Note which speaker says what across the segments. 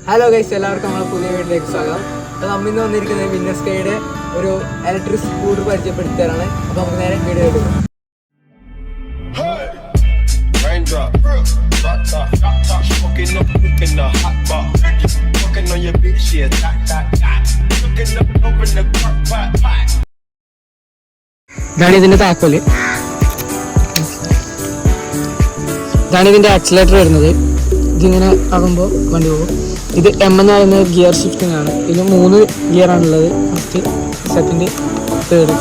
Speaker 1: Hello guys, എല്ലാവർക്കും നമ്മളെ പുതിയ വീട്ടിലേക്ക് സ്വാഗതം. അപ്പോൾ നമ്മൾ ഇന്ന് വന്നിരിക്കുന്നത് വിന്നസ്കയുടെ ഒരു ഇലക്ട്രിക് സ്കൂട്ടർ പരിചയപ്പെടുത്താറാണ്. അപ്പോൾ നമുക്ക് നേരെ വീഡിയോ എടുക്കാം. ഇതാണ് ഇതിൻ്റെ താക്കോല്, ഇതാണ് ഇതിൻ്റെ ആക്സിലേറ്റർ വരുന്നത്. ഇതിങ്ങനെ ആകുമ്പോൾ വണ്ടി പോകും. ഇത് M എന്ന് പറയുന്നത് ഗിയർ ഷിഫ്റ്റിംഗ് ആണ്. ഇതിൽ 3 ഗിയറാണുള്ളത്. First, second, third.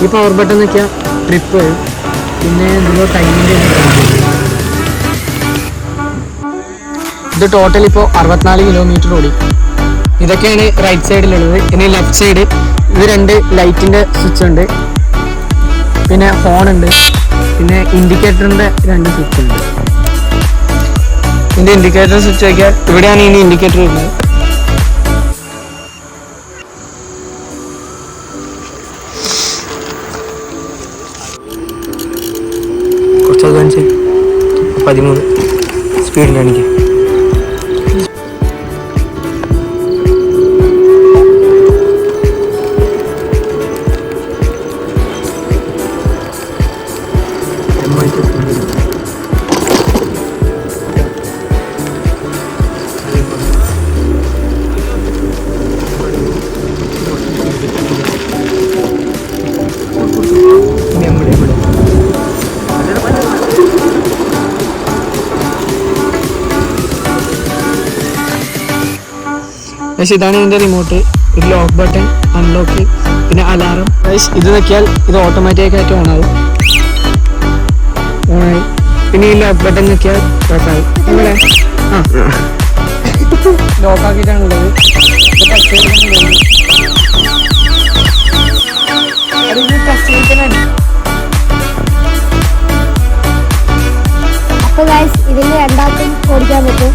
Speaker 1: ഈ പവർ ബട്ടൺ നോക്കിയാൽ ട്രിപ്പ് വരും. പിന്നെ ഇതിലോ ടൈമിൻ്റെ ഇത് ടോട്ടൽ ഇപ്പോൾ 64 കിലോമീറ്റർ ഓടി. ഇതൊക്കെയാണ് റൈറ്റ് സൈഡിലുള്ളത്. ഇനി ലെഫ്റ്റ് സൈഡ് ഇത് 2 ലൈറ്റിൻ്റെ സ്വിച്ച് ഉണ്ട്, പിന്നെ ഹോണുണ്ട്, പിന്നെ ഇൻഡിക്കേറ്ററിൻ്റെ 2 സ്വിച്ച് ഉണ്ട്. ഇതിൻ്റെ ഇൻഡിക്കേറ്റർ സ്വിച്ച് വയ്ക്കാൻ ഇവിടെയാണ് ഇതിൻ്റെ ഇൻഡിക്കേറ്റർ വരുന്നത്. കുറച്ചത് കാണിച്ച് 13 സ്പീഡിൽ കാണിക്കുക. പക്ഷേ ഇതാണ് ഇതിൻ്റെ റിമോട്ട്. ഇത് ലോക്ക് ബട്ടൺ, അൺലോക്ക്, പിന്നെ അലാറം. ഇത് നോക്കിയാൽ ഇത് ഓട്ടോമാറ്റിക്കായിട്ട് ഓണായി. പിന്നെ ഈ ലോക്ക് ബട്ടൺ നോക്കിയാൽ ഓഫായി. ഇവിടെ ലോക്കാക്കിയിട്ടാണുള്ളത്.
Speaker 2: അപ്പോൾ ഗൈസ് ഇതിൽ രണ്ടാൾക്കും ഓടിക്കാൻ പറ്റും.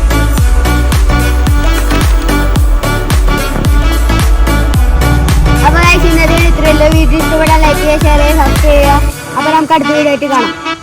Speaker 2: അപ്പോൾ ഗൈസ് ഇന്നത്തെ ഇത്രയല്ലോ. വീഡിയോ ഇഷ്ടപ്പെട്ടാൽ ലൈക്ക് ചെയ്യുക, ഷെയർ ചെയ്യുക, സബ്സ്ക്രൈബ് ചെയ്യുക. അപ്പോൾ നമുക്ക് അടുത്ത വീഡിയോ ആയിട്ട് കാണാം.